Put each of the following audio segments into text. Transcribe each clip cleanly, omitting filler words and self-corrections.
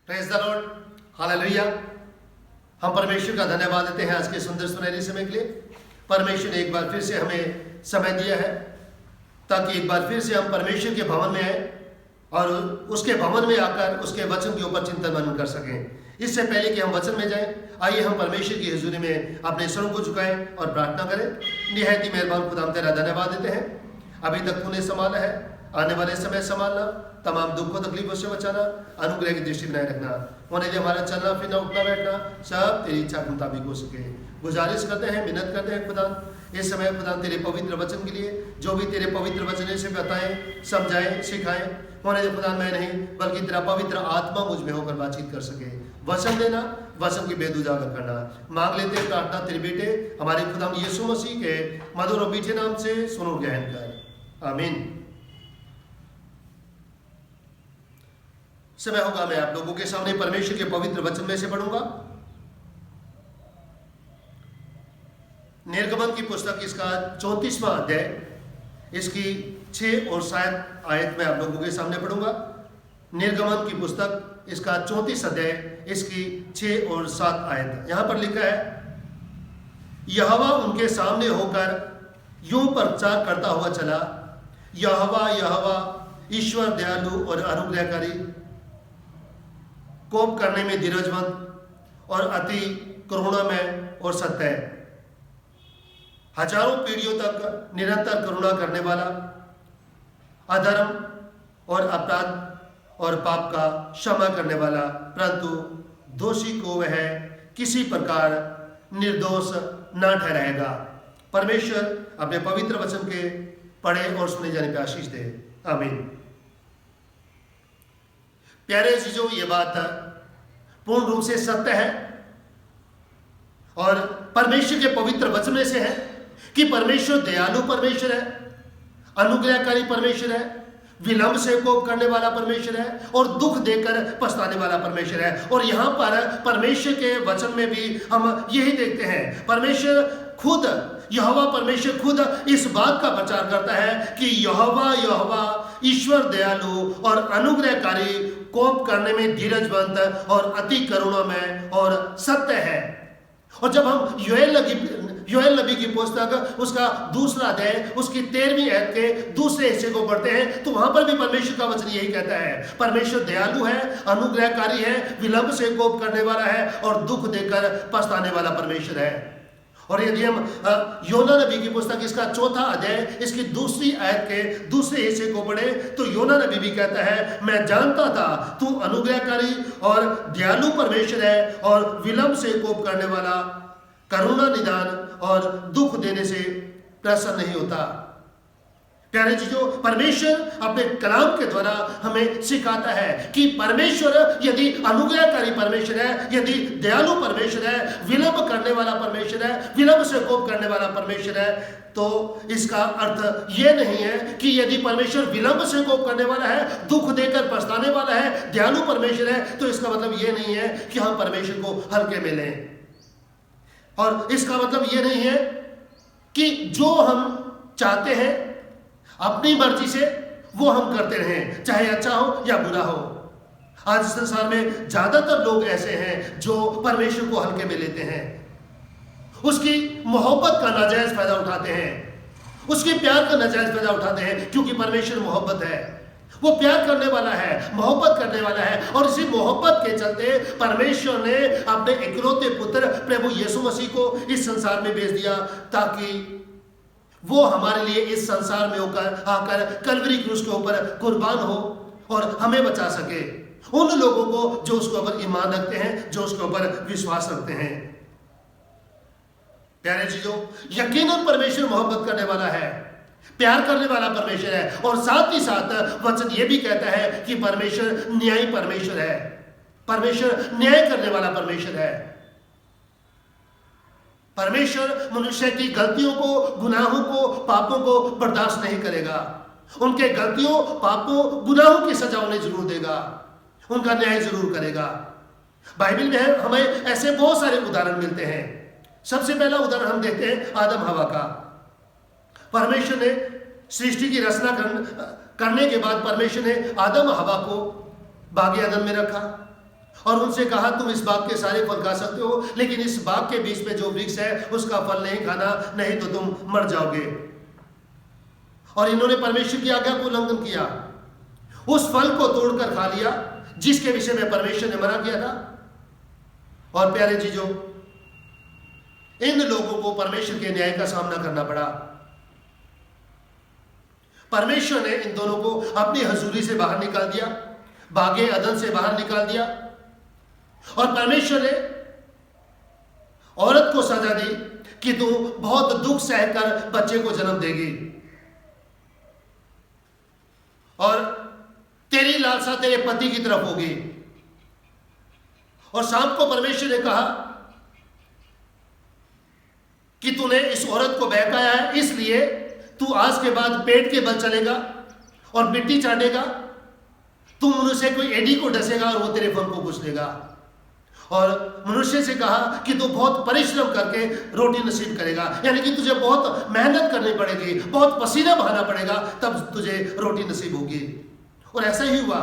Praise the Lord, hallelujah. हम परमेश्वर का धन्यवाद देते हैं आज के सुंदर सुनहरे समय के लिए। परमेश्वर ने एक बार फिर से हमें समय दिया है ताकि एक बार फिर से हम परमेश्वर के भवन में आए और उसके भवन में आकर उसके वचन के ऊपर चिंतन मनन कर सकें। इससे पहले कि हम वचन में जाएं, आइए हम परमेश्वर की हुजूरी में अपने स्वरों को झुकाएं और प्रार्थना करें। निहायत ही मेहरबान खुदा, हम तेरा धन्यवाद देते हैं। अभी तक तूने संभाला है, आने वाले समय संभालना, तमाम दुखों तकलीफों से बचाना, अनुग्रह की दृष्टि बनाए रखना, होने दे हमारा चलना फिरना उठना बैठना सब तेरी इच्छा के मुताबिक हो सके। गुजारिश करते हैं, मिन्नत करते हैं खुदा, इस समय खुदा तेरे पवित्र वचन के लिए जो भी तेरे पवित्र वचन से बताएं, समझाएं, सिखाएं, होने दे खुदा मैं नहीं बल्कि तेरा पवित्र आत्मा मुझ में होकर बातचीत कर सके। वचन देना, वचन की बेद उजागर करना मांग लेते हैं प्रार्थना तेरे बेटे हमारे खुदा यीशु मसीह के मधुर और मीठे नाम से सुनो ग्रहण कर, आमीन। समय होगा मैं आप लोगों के सामने परमेश्वर के पवित्र वचन में से पढ़ूंगा। निर्गमन की पुस्तक इसका 34वां अध्याय इसकी 6 और 7 आयत में आप लोगों के सामने पढ़ूंगा। निर्गमन की पुस्तक इसका 34 अध्याय इसकी 6 और 7 आयत। यहां पर लिखा है, यहोवा उनके सामने होकर यूं प्रचार करता हुआ चला, यहोवा यहोवा ईश्वर दयालु और अनुग्रहकारी, कोप करने में धीरजवंत और अति करुणामय और सत्य है, हजारों पीढ़ियों तक निरंतर करुणा करने वाला, अधर्म और अपराध और पाप का क्षमा करने वाला, परंतु दोषी को वह किसी प्रकार निर्दोष न ठहराएगा। परमेश्वर अपने पवित्र वचन के पढ़े और सुने जाने पर आशीष दे, आमीन। प्यारे चीजों, ये बात पूर्ण रूप से सत्य है और परमेश्वर के पवित्र वचन में से है कि परमेश्वर दयालु परमेश्वर है, अनुग्रहकारी परमेश्वर है, विलंब से कोप करने वाला परमेश्वर है और दुख देकर पछताने वाला परमेश्वर है। और यहाँ पर परमेश्वर के वचन में भी हम यही देखते हैं। परमेश्वर खुद, यहोवा परमेश्वर खुद इस बात का प्रचार करता है कि यहोवा यहोवा ईश्वर दयालु और अनुग्रहकारी, कोप करने में धीरजवंत और अति करुणामय और सत्य है। और जब हम योएल नबी की पुस्तक उसका 2वां अध्याय उसकी 13वीं आयत के दूसरे हिस्से को पढ़ते हैं तो वहां पर भी परमेश्वर का वचन यही कहता है, परमेश्वर दयालु है, अनुग्रहकारी है, विलंब से कोप करने वाला है और दुख देकर पछताने वाला परमेश्वर है। और यदि हम योना नबी की पुस्तक इसका 4वां अध्याय इसकी 2री आयत के दूसरे हिस्से को पढ़े तो योना नबी भी कहता है, मैं जानता था तू अनुग्रहकारी और दयालु परमेश्वर है और विलंब से कोप करने वाला, करुणा निदान और दुख देने से प्रसन्न नहीं होता। प्यारे चीजों, परमेश्वर अपने कलाम के द्वारा हमें सिखाता है कि परमेश्वर यदि अनुग्रहकारी परमेश्वर है, यदि दयालु परमेश्वर है, विलंब करने वाला परमेश्वर है, विलंब से कोप करने वाला परमेश्वर है, तो इसका अर्थ यह नहीं है कि यदि परमेश्वर विलंब से कोप करने वाला है, दुख देकर पछताने वाला है, दयालु परमेश्वर है, तो इसका मतलब यह नहीं है कि हम परमेश्वर को हल्के में लें। और इसका मतलब यह नहीं है कि जो हम चाहते हैं अपनी मर्जी से वो हम करते रहें, चाहे अच्छा हो या बुरा हो। आज संसार में ज्यादातर लोग ऐसे हैं जो परमेश्वर को हल्के में लेते हैं, उसकी मोहब्बत का नाजायज फायदा उठाते हैं, उसके प्यार का नाजायज फायदा उठाते हैं, क्योंकि परमेश्वर मोहब्बत है, वो प्यार करने वाला है, मोहब्बत करने वाला है। और इसी मोहब्बत के चलते परमेश्वर ने अपने इकलौते पुत्र प्रभु यीशु मसीह को इस संसार में भेज दिया ताकि वो हमारे लिए इस संसार में होकर आकर कलवरी क्रूस के ऊपर कुर्बान हो और हमें बचा सके, उन लोगों को जो उसके ऊपर ईमान रखते हैं, जो उसके ऊपर विश्वास रखते हैं। प्यारे चीजों, यकीनन परमेश्वर मोहब्बत करने वाला है, प्यार करने वाला परमेश्वर है और साथ ही साथ वचन ये भी कहता है कि परमेश्वर न्यायी परमेश्वर है, परमेश्वर न्याय करने वाला परमेश्वर है। परमेश्वर मनुष्य की गलतियों को, गुनाहों को, पापों को बर्दाश्त नहीं करेगा, उनके गलतियों, पापों, गुनाहों की सजा उन्हें जरूर देगा, उनका न्याय जरूर करेगा। बाइबल में हमें ऐसे बहुत सारे उदाहरण मिलते हैं। सबसे पहला उदाहरण हम देखते हैं आदम हवा का। परमेश्वर ने सृष्टि की रचना करने के बाद परमेश्वर ने आदम हवा को बाग अदन में रखा और उनसे कहा तुम इस बाग के सारे फल खा सकते हो, लेकिन इस बाग के बीच में जो वृक्ष है उसका फल नहीं खाना, नहीं तो तुम मर जाओगे। और इन्होंने परमेश्वर की आज्ञा को उल्लंघन किया, उस फल को तोड़कर खा लिया जिसके विषय में परमेश्वर ने मना किया था। और प्यारे चीजों, इन लोगों को परमेश्वर के न्याय का सामना करना पड़ा। परमेश्वर ने इन दोनों को अपनी हजूरी से बाहर निकाल दिया, बागे अदन से बाहर निकाल दिया। और परमेश्वर ने औरत को सजा दी कि तू बहुत दुख सहकर बच्चे को जन्म देगी और तेरी लालसा तेरे पति की तरफ होगी। और शाम को परमेश्वर ने कहा कि तूने इस औरत को बहकाया है, इसलिए तू आज के बाद पेट के बल चलेगा और मिट्टी चाटेगा, तू मनुष्य कोई एडी को डसेगा और वो तेरे फन को कुचलेगा। और मनुष्य से कहा कि तू बहुत परिश्रम करके रोटी नसीब करेगा, यानी कि तुझे बहुत मेहनत करनी पड़ेगी, बहुत पसीना बहाना पड़ेगा, तब तुझे रोटी नसीब होगी। और ऐसा ही हुआ।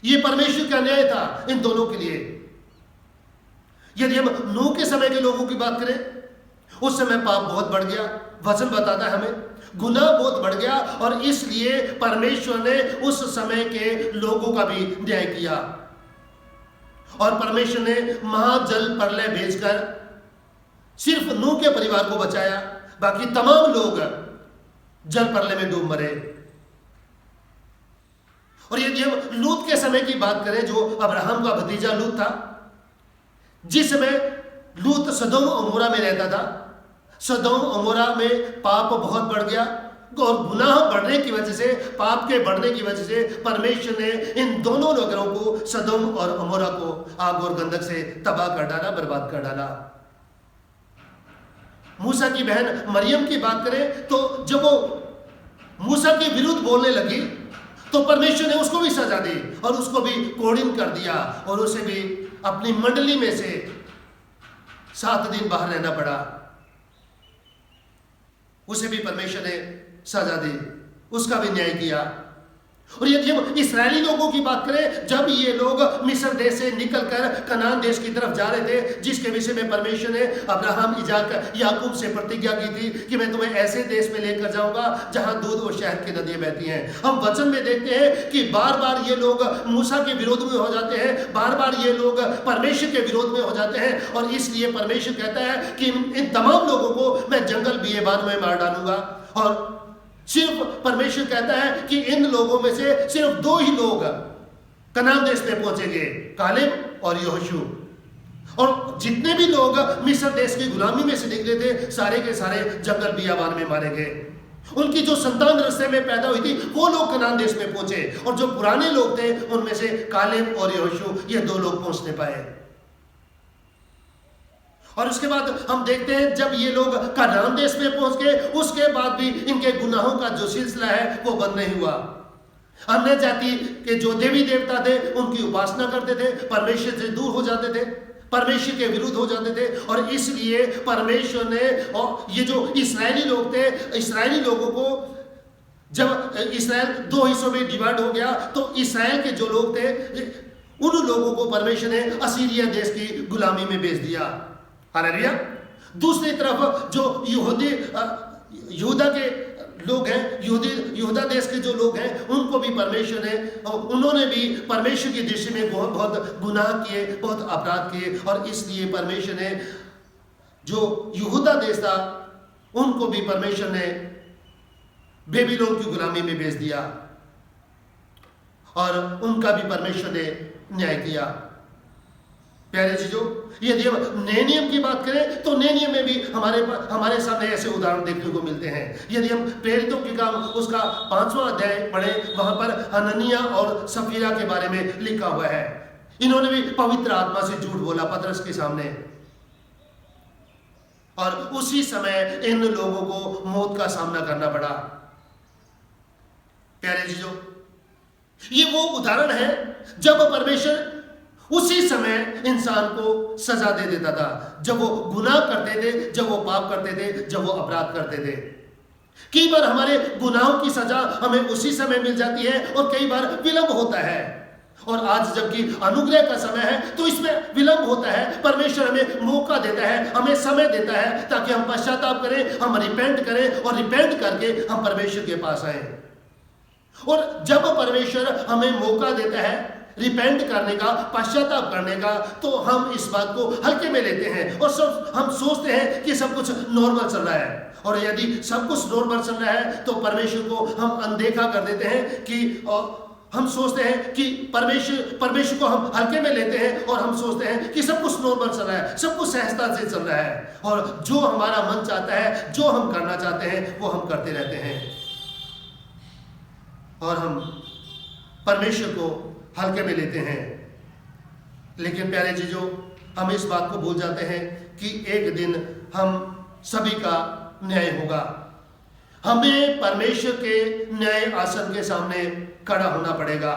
ये परमेश्वर का न्याय था इन दोनों के लिए। यदि हम नूह के समय के लोगों की बात करें, उस समय पाप बहुत बढ़ गया। वचन बताता है हमें गुनाह बहुत बढ़ गया और इसलिए परमेश्वर ने उस समय के लोगों का भी न्याय किया। और परमेश्वर ने महाजल प्रलय भेजकर सिर्फ नूह के परिवार को बचाया, बाकी तमाम लोग जल प्रलय में डूब मरे। और यदि हम लूत के समय की बात करें, जो अब्राहम का भतीजा लूत था, जिस समय लूत सदोम अमोरा में रहता था, सदोम अमोरा में पाप बहुत बढ़ गया और गुनाह बढ़ने की वजह से, पाप के बढ़ने की वजह से परमेश्वर ने इन दोनों नगरों को, सदोम और अमोरा को, आग और गंधक से तबाह कर डाला, बर्बाद कर डाला। मूसा की बहन मरियम की बात करें तो जब वो मूसा के विरुद्ध बोलने लगी तो परमेश्वर ने उसको भी सजा दी और उसको भी कोड़िन कर दिया और उसे भी अपनी मंडली में से 7 दिन बाहर रहना पड़ा। उसे भी परमेश्वर ने सजा दी, उसका भी न्याय किया। और यदि हम इस्राएली लोगों की बात करें, जब ये लोग मिस्र देश से निकलकर कनान देश की तरफ जा रहे थे, जिसके विषय में परमेश्वर ने अब्राहम, इजाक, याकूब से प्रतिज्ञा की थी कि मैं तुम्हें ऐसे देश में लेकर जाऊंगा जहां दूध और शहद की नदियां बहती हैं। हम वचन में देखते हैं कि बार बार ये लोग मूसा के विरोध में हो जाते हैं, बार बार ये लोग परमेश्वर के विरोध में हो जाते हैं। और इसलिए परमेश्वर कहता है कि इन तमाम लोगों को मैं जंगल बियाबान में मार डालूंगा। और सिर्फ परमेश्वर कहता है कि इन लोगों में से सिर्फ 2 ही लोग कनान देश में पहुंचेंगे, कालेब और यहोशू। और जितने भी लोग मिस्र देश की गुलामी में से निकले थे, सारे के सारे जंगल बियाबान में मारे गए। उनकी जो संतान रास्ते में पैदा हुई थी वो लोग कनान देश में पहुंचे, और जो पुराने लोग थे उनमें से कालेब और यहोशू, ये 2 लोग पहुंचने पाए। और उसके बाद हम देखते हैं जब ये लोग कनान देश में पहुंच गए, उसके बाद भी इनके गुनाहों का जो सिलसिला है वो बंद नहीं हुआ। अन्य जाति के जो देवी देवता थे उनकी उपासना करते थे, परमेश्वर से दूर हो जाते थे, परमेश्वर के विरुद्ध हो जाते थे। और इसलिए परमेश्वर ने, और ये जो इस्राएली लोग थे, इस्राएली लोगों को जब इस्राएल 2 हिस्सों में डिवाइड हो गया तो इस्राएल के जो लोग थे उन लोगों को परमेश्वर ने असीरिया देश की गुलामी में भेज दिया। हालेलुया। दूसरी तरफ जो यहूदा के लोग हैं, यहूदा देश के जो लोग हैं, उनको भी परमेश्वर ने, उन्होंने भी परमेश्वर की दृष्टि में बहुत गुनाह किए, बहुत अपराध किए। और इसलिए परमेश्वर ने जो यहूदा देश था उनको भी परमेश्वर ने बेबीलोन की गुलामी में भेज दिया और उनका भी परमेश्वर ने न्याय किया। प्यारे चीजों, यदि हम नए नियम की बात करें तो नए नियम में भी हमारे सामने ऐसे उदाहरण देखने को मिलते हैं। यदि हम प्रेरितों के काम उसका 5वां अध्याय पढ़ें, वहां पर हननिया और सफीरा के बारे में लिखा हुआ है। इन्होंने भी पवित्र आत्मा से झूठ बोला पतरस के सामने, और उसी समय इन लोगों को मौत का सामना करना पड़ा। प्यारे चीजों, ये वो उदाहरण है जब परमेश्वर उसी समय इंसान को सजा दे देता था, जब वो गुनाह करते थे, जब वो पाप करते थे, जब वो अपराध करते थे। कई बार हमारे गुनाहों की सजा हमें उसी समय मिल जाती है और कई बार विलंब होता है। और आज जबकि अनुग्रह का समय है तो इसमें विलंब होता है। परमेश्वर हमें मौका देता है, हमें समय देता है ताकि हम पश्चाताप करें, हम रिपेंट करें और रिपेंट करके हम परमेश्वर के पास आए। और जब परमेश्वर हमें मौका देता है रिपेंट करने का, पश्चाताप करने का, तो हम इस बात को हल्के में लेते हैं और सब हम सोचते हैं कि सब कुछ नॉर्मल चल रहा है। और यदि सब कुछ नॉर्मल चल रहा है तो परमेश्वर को हम अनदेखा कर देते हैं कि हम सोचते हैं कि परमेश्वर को हम हल्के में लेते हैं और हम सोचते हैं कि सब कुछ नॉर्मल चल रहा है, सब कुछ सहजता से चल रहा है और जो हमारा मन चाहता है, जो हम करना चाहते हैं वो हम करते रहते हैं और हम परमेश्वर को हल्के में लेते हैं। लेकिन प्यारे चीजों, हम इस बात को भूल जाते हैं कि एक दिन हम सभी का न्याय होगा। हमें परमेश्वर के न्याय आसन के सामने खड़ा होना पड़ेगा।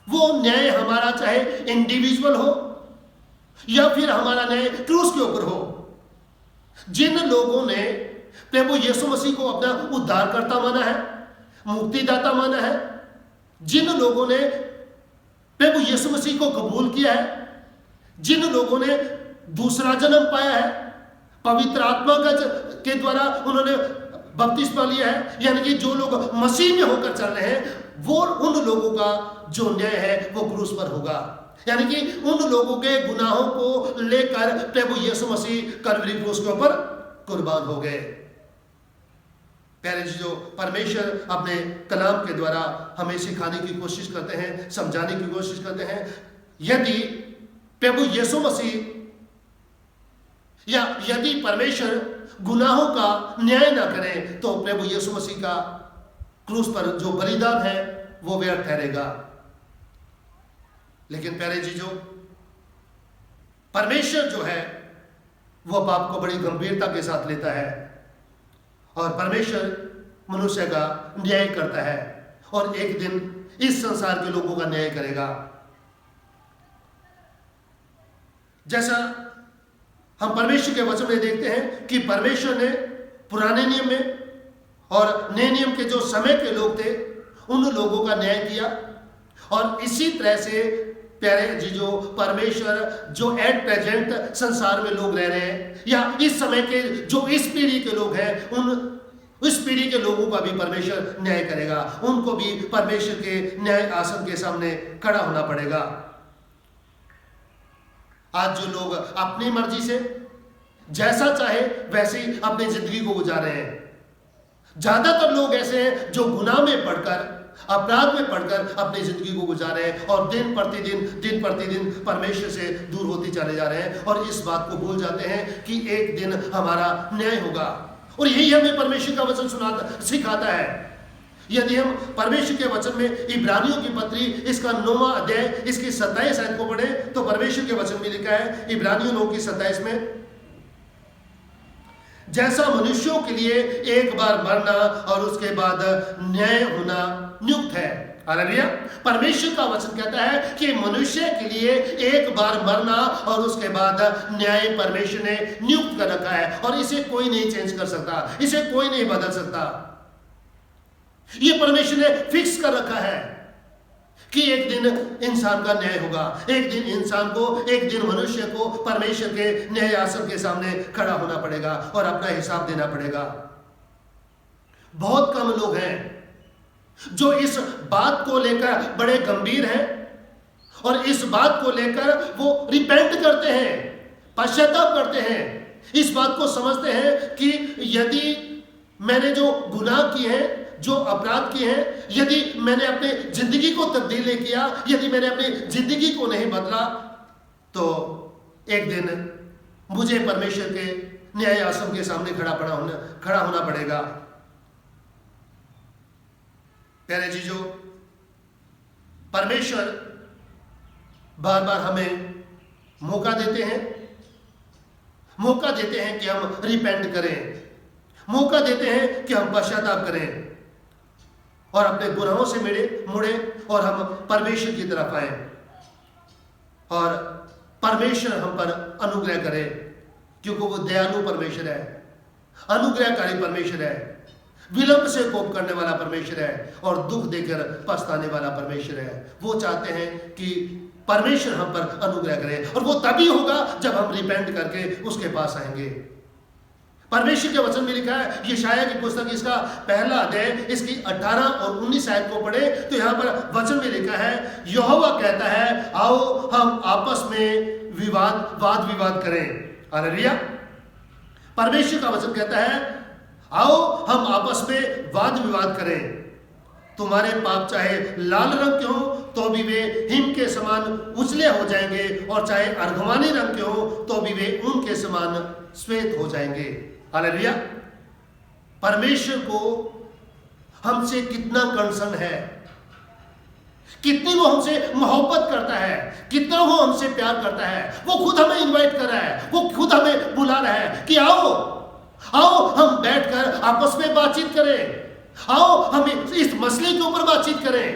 वो न्याय हमारा चाहे इंडिविजुअल हो या फिर हमारा न्याय क्रूस के ऊपर हो। जिन लोगों ने प्रभु यीशु मसीह को अपना उद्धारकर्ता माना है, मुक्तिदाता माना है, जिन लोगों ने प्रभु यीशु मसीह को कबूल किया है, जिन लोगों ने दूसरा जन्म पाया है, पवित्र आत्मा के द्वारा उन्होंने बपतिस्मा लिया है, यानी कि जो लोग मसीह में होकर चल रहे हैं, वो उन लोगों का जो न्याय है वो क्रूस पर होगा। यानी कि उन लोगों के गुनाहों को लेकर प्रभु यीशु मसीह कलवरी क्रूस के ऊपर कुर्बान हो गए। प्यारे जो परमेश्वर अपने कलाम के द्वारा हमें सिखाने की कोशिश करते हैं, समझाने की कोशिश करते हैं। यदि प्रभु यीशु मसीह या यदि परमेश्वर गुनाहों का न्याय ना करें तो प्रभु यीशु मसीह का क्रूस पर जो बलिदान है वो व्यर्थ ठहरेगा। लेकिन प्यारे चीजों, परमेश्वर जो है वो पाप को बड़ी गंभीरता के साथ लेता है और परमेश्वर मनुष्य का न्याय करता है और एक दिन इस संसार के लोगों का न्याय करेगा। जैसा हम परमेश्वर के वचन में देखते हैं कि परमेश्वर ने पुराने नियम में और नए नियम के जो समय के लोग थे उन लोगों का न्याय किया और इसी तरह से प्यारे जी जो परमेश्वर जो एट प्रेजेंट संसार में लोग रह रहे हैं या इस समय के जो इस पीढ़ी के लोग हैं उस पीढ़ी के लोगों का भी परमेश्वर न्याय करेगा। उनको भी परमेश्वर के न्याय आसन के सामने खड़ा होना पड़ेगा। आज जो लोग अपनी मर्जी से जैसा चाहे वैसे ही अपनी जिंदगी को गुजार रहे हैं, ज्यादातर लोग ऐसे हैं जो गुनाह में पड़कर, अपराध में पड़कर अपनी जिंदगी को गुजार रहे हैं और दिन प्रतिदिन परमेश्वर से दूर होते चले जा रहे हैं और इस बात को भूल जाते हैं कि एक दिन हमारा न्याय होगा। और यही हमें परमेश्वर का वचन सिखाता है। यदि हम परमेश्वर के वचन में इब्रानियों की पत्री इसका 9वां अध्याय इसकी 27 आयत को पढ़े तो परमेश्वर के वचन में लिखा है, इब्रानियों 9 की 27 में, जैसा मनुष्यों के लिए एक बार मरना और उसके बाद न्याय होना नियुक्त है। हालेलुया। परमेश्वर का वचन कहता है कि मनुष्य के लिए एक बार मरना और उसके बाद न्याय परमेश्वर ने नियुक्त कर रखा है और इसे कोई नहीं चेंज कर सकता, इसे कोई नहीं बदल सकता। ये परमेश्वर ने फिक्स कर रखा है कि एक दिन इंसान का न्याय होगा, एक दिन इंसान को, एक दिन मनुष्य को परमेश्वर के न्याय आसन के सामने खड़ा होना पड़ेगा और अपना हिसाब देना पड़ेगा। बहुत कम लोग हैं जो इस बात को लेकर बड़े गंभीर हैं और इस बात को लेकर वो रिपेंट करते हैं, पश्चाताप करते हैं, इस बात को समझते हैं कि यदि मैंने जो गुनाह किए हैं, जो अपराध किए हैं, यदि मैंने अपने जिंदगी को तब्दील नहीं किया, यदि मैंने अपनी जिंदगी को नहीं बदला, तो एक दिन मुझे परमेश्वर के न्याय आसन के सामने खड़ा होना पड़ेगा। प्यारे जीजो, परमेश्वर बार बार हमें मौका देते हैं कि हम रिपेंट करें, मौका देते हैं कि हम पश्चाताप करें और अपने गुनाहों से मुड़े और हम परमेश्वर की तरफ आए और परमेश्वर हम पर अनुग्रह करे, क्योंकि वो दयालु परमेश्वर है, अनुग्रहकारी परमेश्वर है। विलंब से कोप करने वाला परमेश्वर है और दुख देकर पछताने वाला परमेश्वर है। वो चाहते हैं कि परमेश्वर हम पर अनुग्रह करे, और वो तभी होगा जब हम रिपेंट करके उसके पास आएंगे। परमेश्वर के वचन में लिखा है, यशायाह की पुस्तक इसका पहला अध्याय इसकी 18 और 19 आयत को पढ़े तो यहाँ पर वचन में लिखा है, यहोवा कहता है आओ हम आपस में वाद विवाद करें। हालेलुया। परमेश्वर का वचन कहता है आओ हम आपस में वाद विवाद करें। तुम्हारे पाप चाहे लाल रंग के हो तो भी वे हिम के समान उजले हो जाएंगे, और चाहे अर्गवानी रंग के हो तो भी वे ऊन के समान श्वेत हो जाएंगे। हालेलुया। परमेश्वर को हमसे कितना कंसर्न है, कितनी वो हमसे मोहब्बत करता है, कितना वो हमसे प्यार करता है। वो खुद हमें इनवाइट कर रहा है, वो खुद हमें बुला रहा है कि आओ आओ हम बैठकर आपस में बातचीत करें, आओ हम इस मसले के ऊपर बातचीत करें।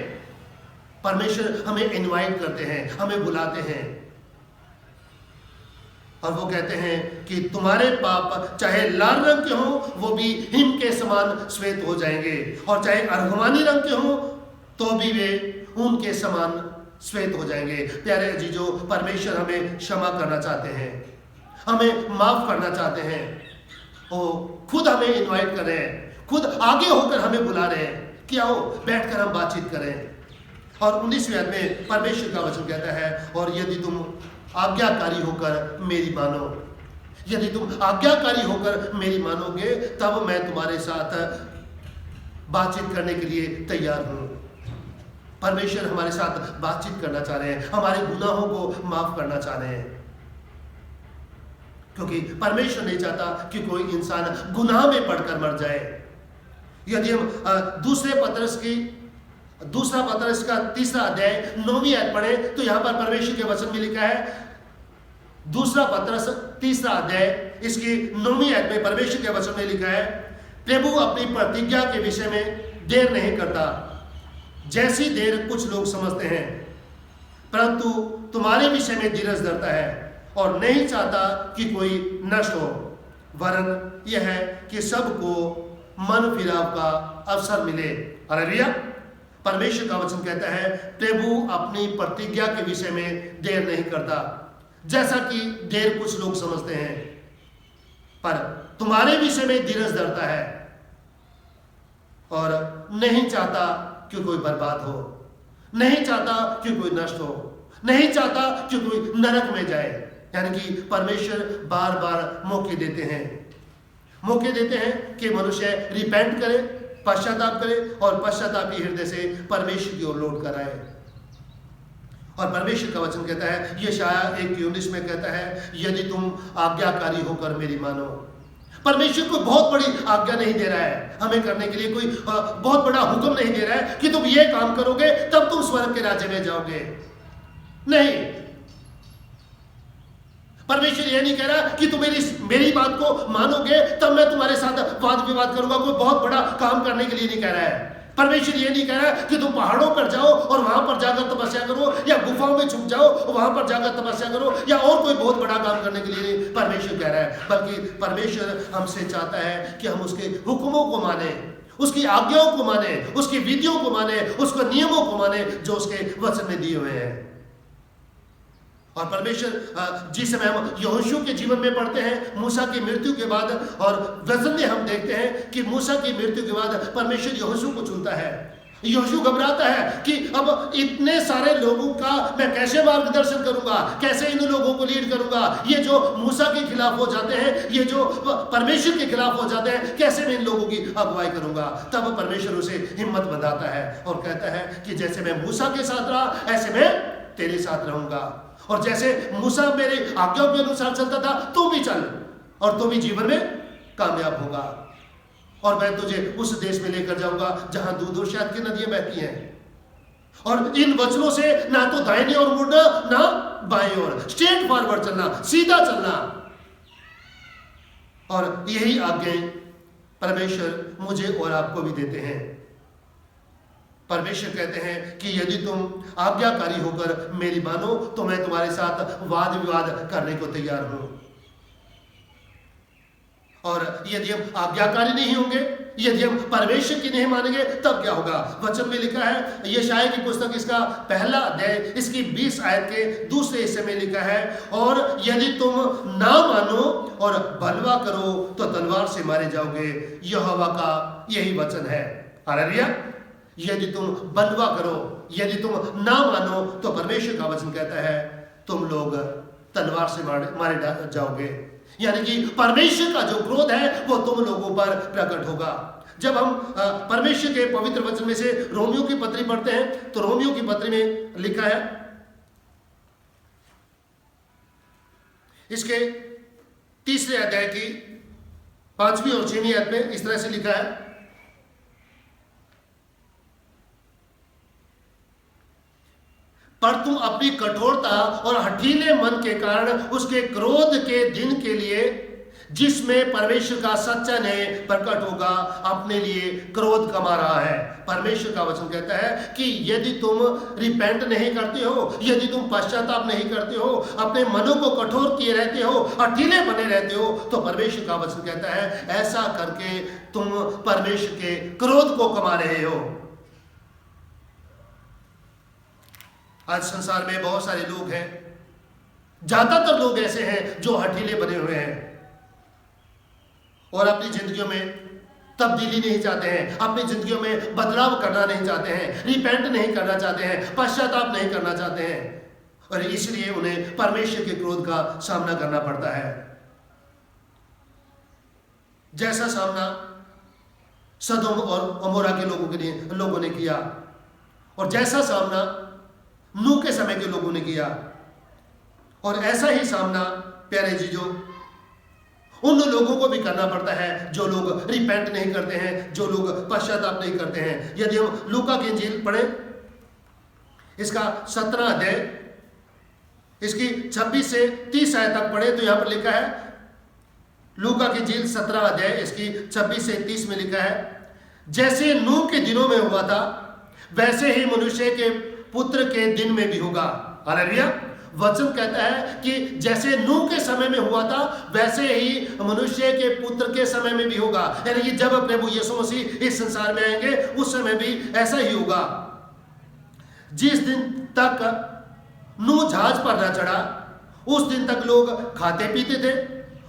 परमेश्वर हमें इनवाइट करते हैं, हमें बुलाते हैं, और वो कहते हैं कि तुम्हारे पाप चाहे लाल रंग के हो वो भी हिम के समान श्वेत हो जाएंगे, और चाहे अर्गवानी रंग के हो तो भी वे ऊन के समान श्वेत हो जाएंगे। प्यारे अजीजों, परमेश्वर हमें क्षमा करना चाहते हैं, हमें माफ करना चाहते हैं। वो खुद हमें इनवाइट कर रहे हैं, खुद आगे होकर हमें बुला रहे हैं कि आओ बैठकर हम बातचीत करें। और 19वें अध्याय में परमेश्वर का वचन कहता है, और यदि तुम आज्ञाकारी होकर मेरी मानो, यदि तुम आज्ञाकारी होकर मेरी मानोगे तब मैं तुम्हारे साथ बातचीत करने के लिए तैयार हूं। परमेश्वर हमारे साथ बातचीत करना चाह रहे हैं, हमारे गुनाहों को माफ करना चाह रहे हैं, क्योंकि परमेश्वर नहीं चाहता कि कोई इंसान गुनाह में पड़कर मर जाए। यदि हम दूसरा पत्रस का 3रा अध्याय 9वीं आयत पढ़े तो यहां पर परमेश्वर के वचन में लिखा है, दूसरा पत्रस 3रा अध्याय इसकी 9वीं आयत में परमेश्वर के वचन में लिखा है, प्रभु अपनी प्रतिज्ञा के विषय में देर नहीं करता जैसी देर कुछ लोग समझते हैं, परंतु तुम्हारे विषय में धीरज धरता है और नहीं चाहता कि कोई नष्ट हो, वरन यह है कि सबको मन फिराव का अवसर मिले। हालेलुया। परमेश्वर का वचन कहता है प्रभु अपनी प्रतिज्ञा के विषय में देर नहीं करता जैसा कि देर कुछ लोग समझते हैं, पर तुम्हारे विषय में धीरज धरता है और नहीं चाहता कि कोई बर्बाद हो, नहीं चाहता कि कोई नष्ट हो, नहीं चाहता कि कोई नरक में जाए। यानी कि परमेश्वर बार बार मौके देते हैं कि मनुष्य रिपेंट करे, पश्चाताप करे, और पश्चातापी हृदय से परमेश्वर की ओर लौट कर आए। और परमेश्वर का वचन कहता है, यशायाह 1:19 में कहता है, यदि तुम आज्ञाकारी होकर मेरी मानो। परमेश्वर कोई बहुत बड़ी आज्ञा नहीं दे रहा है हमें करने के लिए, कोई बहुत बड़ा हुक्म नहीं दे रहा है कि तुम ये काम करोगे तब तुम स्वर्ग के राज्य में जाओगे। नहीं, परमेश्वर ये नहीं कह रहा कि तुम मेरी बात को मानोगे तब मैं तुम्हारे साथ वाद विवाद करूंगा, कोई बहुत बड़ा काम करने के लिए नहीं कह रहा है। परमेश्वर ये नहीं कह रहा कि तुम पहाड़ों पर जाओ और वहां पर जाकर तपस्या करो, या गुफाओं में छुप जाओ और वहां पर जाकर तपस्या करो, या और कोई बहुत बड़ा काम करने के लिए नहीं परमेश्वर कह रहा है। बल्कि परमेश्वर हमसे चाहता है कि हम उसके हुक्मों को माने, उसकी आज्ञाओं को माने, उसकी विधियों को माने, उसके नियमों को माने जो उसके वचन में दिए हुए हैं। और परमेश्वर जिस समय हम यहोशू के जीवन में पढ़ते हैं मूसा की मृत्यु के बाद, और वचन में हम देखते हैं कि मूसा की मृत्यु के बाद परमेश्वर यहोशू को चुनता है। यहोशू घबराता है कि अब इतने सारे लोगों का मैं कैसे मार्गदर्शन करूंगा, कैसे इन लोगों को लीड करूंगा, ये जो मूसा के खिलाफ हो जाते हैं, ये जो परमेश्वर के खिलाफ हो जाते हैं, कैसे मैं इन लोगों की अगुवाई करूंगा। तब परमेश्वर उसे हिम्मत बंधाता है और कहता है कि जैसे मैं मूसा के साथ रहा ऐसे मैं तेरे साथ रहूंगा, और जैसे मूसा मेरे आज्ञाओं के अनुसार चलता था तू भी चल, और तू भी जीवन में कामयाब होगा, और मैं तुझे उस देश में लेकर जाऊंगा जहां दूध और शहद की नदियां बहती हैं। और इन वचनों से ना तो दाहिनी ओर मुड़ना ना बाएं ओर, स्ट्रेट फॉरवर्ड चलना, सीधा चलना। और यही आज्ञाएं परमेश्वर मुझे और आपको भी देते हैं। परमेश्वर कहते हैं कि यदि तुम आज्ञाकारी होकर मेरी मानो तो मैं तुम्हारे साथ वाद विवाद करने को तैयार हूं। और यदि हम आज्ञाकारी नहीं होंगे यदि हम परमेश्वर की नहीं मानेंगे तब क्या होगा? वचन में लिखा है, यशायाह की पुस्तक इसका पहला अध्याय इसकी 20 आयत के दूसरे हिस्से में लिखा है, और यदि तुम ना मानो और बलवा करो तो तलवार से मारे जाओगे। यहोवा का यही वचन है। हालेलुया। यदि तुम बलवा करो, यदि तुम ना मानो, तो परमेश्वर का वचन कहता है तुम लोग तलवार से मारे जाओगे। यानी कि परमेश्वर का जो क्रोध है वो तुम लोगों पर प्रकट होगा। जब हम परमेश्वर के पवित्र वचन में से रोमियो की पत्री पढ़ते हैं, तो रोमियो की पत्री में लिखा है इसके 3 अध्याय की 5वीं और 6वीं आयत में इस तरह से लिखा है, पर तुम अपनी कठोरता और हठीले मन के कारण उसके क्रोध के दिन के लिए, जिसमें परमेश्वर का सच्चा न्याय प्रकट होगा, अपने लिए क्रोध कमा रहा है। परमेश्वर का वचन कहता है कि यदि तुम रिपेंट नहीं करते हो, यदि तुम पश्चाताप नहीं करते हो, अपने मनों को कठोर किए रहते हो, हठीले बने रहते हो, तो परमेश्वर का वचन कहता है ऐसा करके तुम परमेश्वर के क्रोध को कमा रहे हो। आज संसार में बहुत सारे लोग हैं, ज्यादातर लोग ऐसे हैं जो हठीले बने हुए हैं और अपनी जिंदगियों में तब्दीली नहीं चाहते हैं, अपनी जिंदगियों में बदलाव करना नहीं चाहते हैं, रिपेंट नहीं करना चाहते हैं, पश्चाताप नहीं करना चाहते हैं, और इसलिए उन्हें परमेश्वर के क्रोध का सामना करना पड़ता है। जैसा सामना सदोम और अमोरा के लोगों ने किया, और जैसा सामना नूह के समय के लोगों ने किया, और ऐसा ही सामना प्यारे जीजो उन लोगों को भी करना पड़ता है जो लोग रिपेंट नहीं करते हैं, जो लोग पश्चाताप नहीं करते हैं। यदि हम लूका की इंजील पढ़ें, इसका 17 अध्याय इसकी 26 से 30 आयत तक पढ़े, तो यहां पर लिखा है, लूका की इंजील 17 अध्याय इसकी 26 से 30 में लिखा है, जैसे नूह के दिनों में हुआ था वैसे ही मनुष्य के पुत्र के दिन में भी होगा। हालेलुया। वचन कहता है कि जैसे नूह के समय में हुआ था वैसे ही मनुष्य के पुत्र के समय में भी होगा। यानी कि जब प्रभु यीशु मसीह इस संसार में आएंगे उस समय भी ऐसा ही होगा। जिस दिन तक नूह जहाज पर न चढ़ा उस दिन तक लोग खाते पीते थे,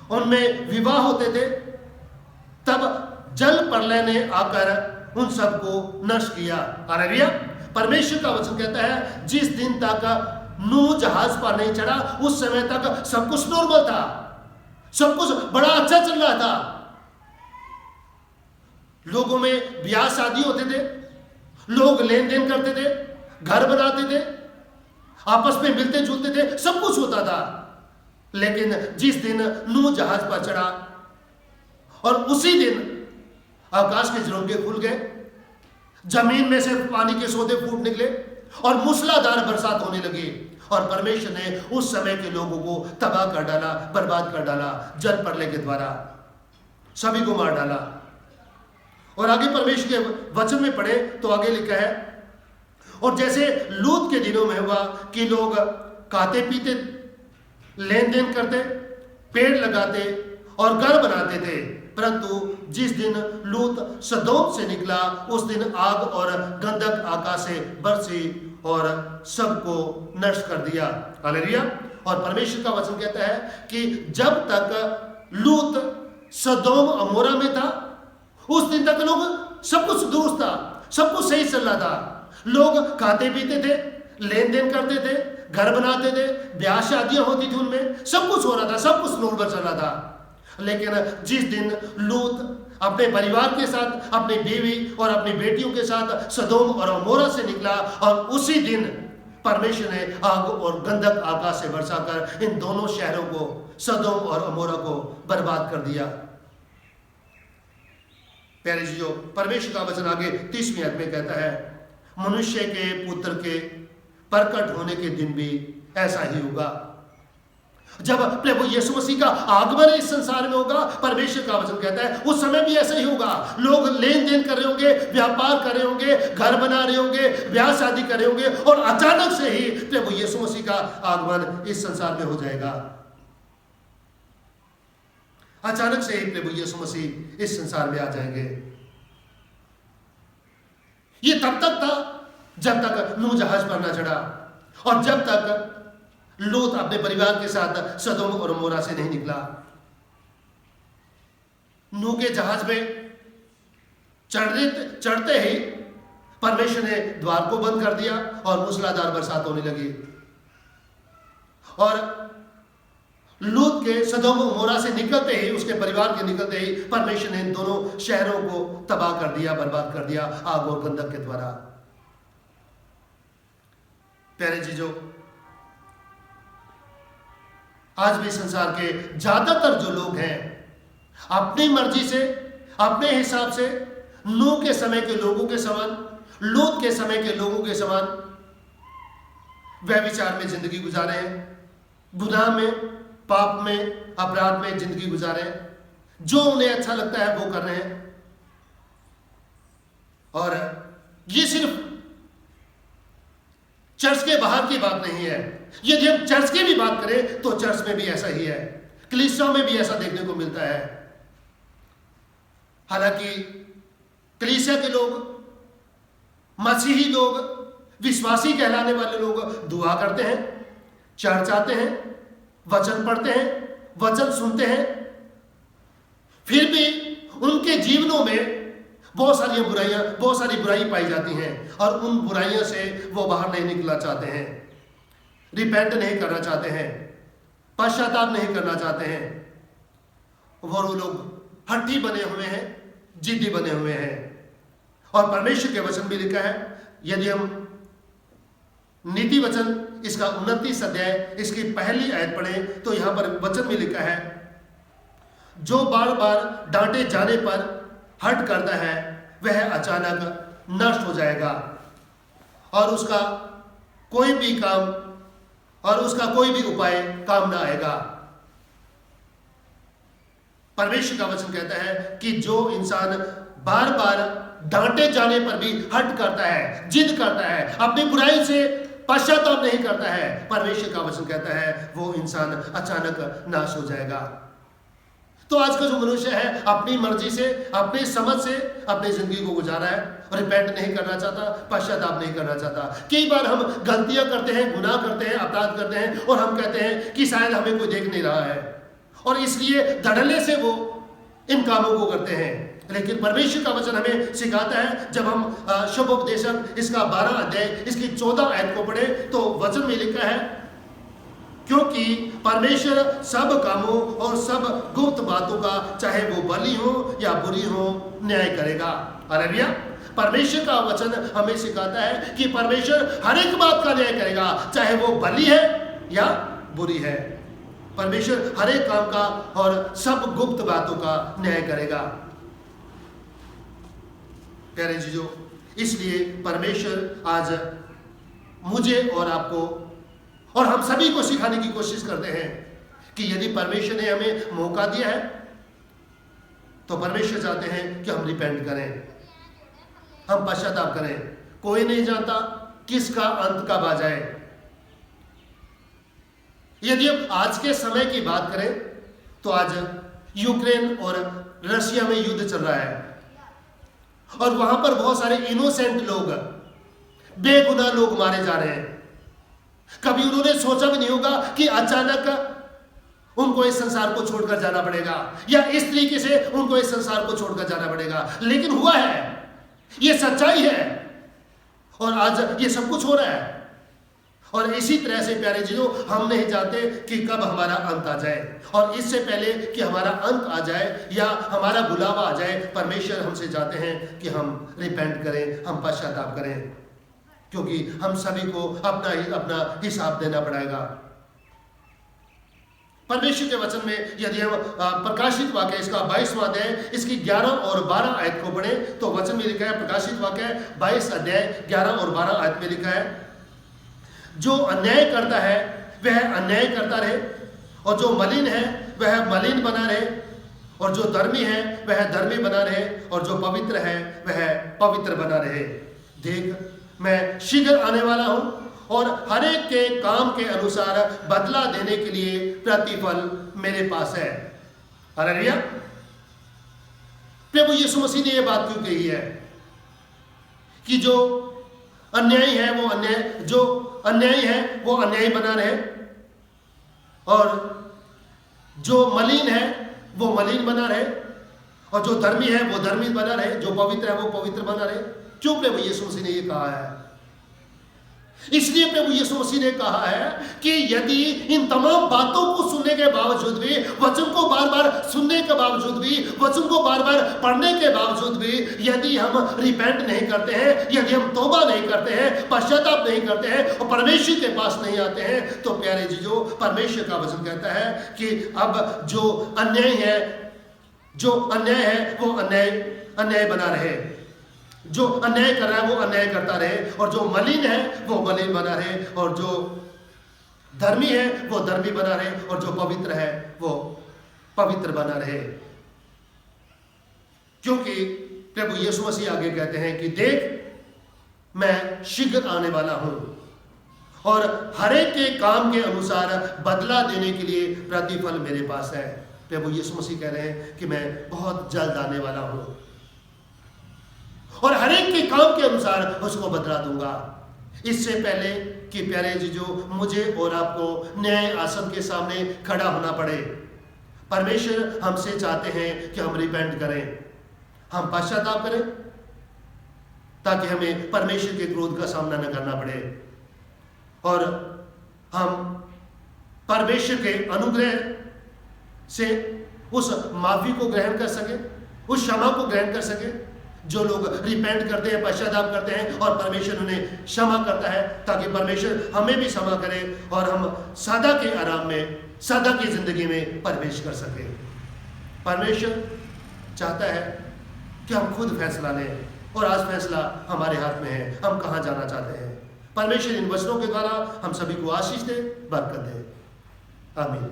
उनमें विवाह होते थे, तब जल प्रलय ने आकर उन सबको नष्ट किया। हालेलुया। परमेश्वर का वचन कहता है जिस दिन तक नूह जहाज पर नहीं चढ़ा उस समय तक सब कुछ नॉर्मल था, सब कुछ बड़ा अच्छा चल रहा था। लोगों में ब्याह शादी होते थे, लोग लेन देन करते थे, घर बनाते थे, आपस में मिलते जुलते थे, सब कुछ होता था। लेकिन जिस दिन नूह जहाज पर चढ़ा और उसी दिन आकाश के झरोखे खुल गए, जमीन में से पानी के सोते फूट निकले और मूसलाधार बरसात होने लगी, और परमेश्वर ने उस समय के लोगों को तबाह कर डाला, बर्बाद कर डाला, जल प्रलय के द्वारा सभी को मार डाला। और आगे परमेश्वर के वचन में पढ़े तो आगे लिखा है, और जैसे लूत के दिनों में हुआ कि लोग खाते पीते, लेन देन करते, पेड़ लगाते और घर बनाते थे, परंतु जिस दिन लूत सदोम से निकला उस दिन आग और गंधक आकाश से बरसी और सबको नष्ट कर दिया। हालेलुया। और परमेश्वर का वचन कहता है कि जब तक लूत सदोम अमोरा में था उस दिन तक लोग सब कुछ दुरुस्त था, सब कुछ सही चल रहा था। लोग खाते पीते थे, लेन देन करते थे, घर बनाते थे, ब्याह शादियां होती थी, उनमें सब कुछ हो रहा था, सब कुछ नॉर्मल चल रहा था। लेकिन जिस दिन लूत अपने परिवार के साथ, अपनी बीवी और अपनी बेटियों के साथ सदोम और अमोरा से निकला, और उसी दिन परमेश्वर ने आग और गंधक आकाश से बरसाकर इन दोनों शहरों को, सदोम और अमोरा को बर्बाद कर दिया। प्यारे जीजो, परमेश्वर का वचन आगे 30वीं आयत में कहता है, मनुष्य के पुत्र के प्रकट होने के दिन भी ऐसा ही होगा। जब प्रभु यीशु मसीह का आगमन इस संसार में होगा, परमेश्वर का वचन कहता है उस समय भी ऐसा ही होगा। लोग लेन देन कर रहे होंगे, व्यापार कर रहे होंगे, घर बना रहे होंगे, ब्याह शादी कर रहे होंगे, और अचानक से ही प्रभु यीशु मसीह का आगमन इस संसार में हो जाएगा। अचानक से ही प्रभु यीशु मसीह इस संसार में आ जाएंगे। ये तब तक था जब तक नूह जहाज पर ना चढ़ा, और जब तक लूत अपने परिवार के साथ सदोम और मोरा से नहीं निकला। नूह के जहाज में चढ़ते ही परमेश्वर ने द्वार को बंद कर दिया और मूसलाधार बरसात होने लगी, और लूत के सदोम और मोरा से निकलते ही, उसके परिवार के निकलते ही परमेश्वर ने इन दोनों शहरों को तबाह कर दिया, बर्बाद कर दिया आग और गंधक के द्वारा। प्यारे जीजों, आज भी संसार के ज्यादातर जो लोग हैं अपनी मर्जी से, अपने हिसाब से नूह के समय के लोगों के समान, लूत के समय के लोगों के समान व्यभिचार में जिंदगी गुजारे हैं, गुनाह में, पाप में, अपराध में जिंदगी गुजारे हैं, जो उन्हें अच्छा लगता है वो कर रहे हैं। और ये सिर्फ चर्च के बाहर की बात नहीं है, यदि हम चर्च की भी बात करें तो चर्च में भी ऐसा ही है, कलीसियाओं में भी ऐसा देखने को मिलता है। हालांकि कलीसिया के लोग, मसीही लोग, विश्वासी कहलाने वाले लोग दुआ करते हैं, चर्च आते हैं, वचन पढ़ते हैं, वचन सुनते हैं, फिर भी उनके जीवनों में बहुत सारी बुराई पाई जाती हैं, और उन बुराइयों से वो बाहर नहीं निकलना चाहते हैं, रिपेंट नहीं करना चाहते हैं, पश्चाताप नहीं करना चाहते हैं। वो लोग हट्टी बने हुए हैं, जिद्दी बने हुए हैं। और परमेश्वर के वचन भी लिखा है, यदि हम नीति वचन इसका 29 अध्याय इसकी पहली आयत पढ़े तो यहां पर वचन में लिखा है, जो बार बार डांटे जाने पर हट करता है वह अचानक नष्ट हो जाएगा, और उसका कोई भी उपाय काम ना आएगा। परमेश्वर का वचन कहता है कि जो इंसान बार बार डांटे जाने पर भी हट करता है, जिद करता है, अपनी बुराई से पश्चाताप नहीं करता है, परमेश्वर का वचन कहता है वो इंसान अचानक नाश हो जाएगा। तो आज का जो मनुष्य है अपनी मर्जी से, अपनी समझ से अपनी जिंदगी को गुजारा है, रिपेंट नहीं करना चाहता, पश्चाताप नहीं करना चाहता। कई बार हम गलतियां करते हैं, गुनाह करते हैं, अपराध करते हैं, और हम कहते हैं कि शायद हमें कोई देख नहीं रहा है, और इसलिए धड़ल्ले से वो इन कामों को करते हैं। लेकिन परमेश्वर का वचन हमें सिखाता है, जब हम शुभोपदेशक इसका 12 अध्याय इसकी 14 आयत को पढ़े तो वचन में लिखा है, क्योंकि परमेश्वर सब कामों और सब गुप्त बातों का, चाहे वो भली हो या बुरी हो, न्याय करेगा। हालेलुया। परमेश्वर का वचन हमें सिखाता है कि परमेश्वर हर एक बात का न्याय करेगा, चाहे वो भली है या बुरी है। परमेश्वर हर एक काम का और सब गुप्त बातों का न्याय करेगा। प्यारे जीजों, इसलिए परमेश्वर आज मुझे और आपको और हम सभी को सिखाने की कोशिश करते हैं कि यदि परमेश्वर ने हमें मौका दिया है तो परमेश्वर चाहते हैं कि हम रिपेंट करें, हम पश्चाताप करें। कोई नहीं जानता किसका अंत कब आ जाए। यदि हम आज के समय की बात करें तो आज यूक्रेन और रशिया में युद्ध चल रहा है, और वहां पर बहुत सारे इनोसेंट लोग, बेगुनाह लोग मारे जा रहे हैं। कभी उन्होंने सोचा भी नहीं होगा कि अचानक उनको इस संसार को छोड़कर जाना पड़ेगा, या इस तरीके से उनको इस संसार को छोड़कर जाना पड़ेगा, लेकिन हुआ है। ये सच्चाई है, और आज ये सब कुछ हो रहा है। और इसी तरह से प्यारे जीजों, हम नहीं जानते कि कब हमारा अंत आ जाए, और इससे पहले कि हमारा अंत आ जाए या हमारा बुलावा आ जाए, परमेश्वर हमसे चाहते हैं कि हम रिपेंट करें, हम पश्चाताप करें, क्योंकि हम सभी को अपना हिसाब देना पड़ेगा। परमेश्वर के वचन में यदि हम प्रकाशित वाक्य इसका 22वां अध्याय इसकी 11 और 12 आयत को पढ़ें तो वचन में लिखा है, प्रकाशित वाक्य 22 अध्याय 11 और 12 आयत में लिखा है, जो अन्याय करता है वह अन्याय करता रहे, और जो मलिन है वह मलिन बना रहे, और जो धर्मी है वह धर्मी बना रहे, और जो पवित्र है वह पवित्र बना रहे। देख, मैं शीघ्र आने वाला हूं, और हर एक के काम के अनुसार बदला देने के लिए प्रतिफल मेरे पास है। हालेलुया। प्रभु यीशु मसीह ने यह बात क्यों कही है? कि जो अन्यायी है वो अन्यायी बना रहे, और जो मलिन है वो मलिन बना रहे, और जो धर्मी है वो धर्मी बना रहे, जो पवित्र है वो पवित्र बना रहे। क्यों प्रभु यीशु मसीह ने ये कहा है? इसलिए प्रभु यीशु मसीह ने कहा है कि यदि इन तमाम बातों को सुनने के बावजूद भी, वचन को बार बार सुनने के बावजूद भी, वचन को बार बार पढ़ने के बावजूद भी, यदि हम रिपेंट नहीं करते हैं, यदि हम तौबा नहीं करते हैं, पश्चाताप नहीं करते हैं और परमेश्वर के पास नहीं आते हैं, तो प्यारे जीजो, परमेश्वर का वचन कहता है कि अब जो अन्याय है वो अन्याय बना रहे, जो अन्याय कर रहा है वो अन्याय करता रहे, और जो मलिन है वो मलिन बना रहे, और जो धर्मी है वो धर्मी बना रहे, और जो पवित्र है वो पवित्र बना रहे। क्योंकि प्रभु यीशु मसीह आगे कहते हैं कि देख मैं शीघ्र आने वाला हूं, और हर एक के काम के अनुसार बदला देने के लिए प्रतिफल मेरे पास है। प्रभु यीशु मसीह कह रहे हैं कि मैं बहुत जल्द आने वाला हूं, और हर एक के काम के अनुसार उसको बदला दूंगा। इससे पहले कि प्यारे जीजो मुझे और आपको न्याय आसन के सामने खड़ा होना पड़े, परमेश्वर हमसे चाहते हैं कि हम रिपेंट करें, हम पश्चाताप करें, ताकि हमें परमेश्वर के क्रोध का सामना न करना पड़े, और हम परमेश्वर के अनुग्रह से उस माफी को ग्रहण कर सके, उस क्षमा को ग्रहण कर सके। जो लोग रिपेंट करते हैं, पश्चाताप करते हैं, और परमेश्वर उन्हें क्षमा करता है, ताकि परमेश्वर हमें भी क्षमा करे और हम सदा के आराम में, सदा की जिंदगी में प्रवेश कर सके। परमेश्वर चाहता है कि हम खुद फैसला लें, और आज फैसला हमारे हाथ में है, हम कहाँ जाना चाहते हैं। परमेश्वर इन वचनों के द्वारा हम सभी को आशीष दे, बरकत दे। आमीन।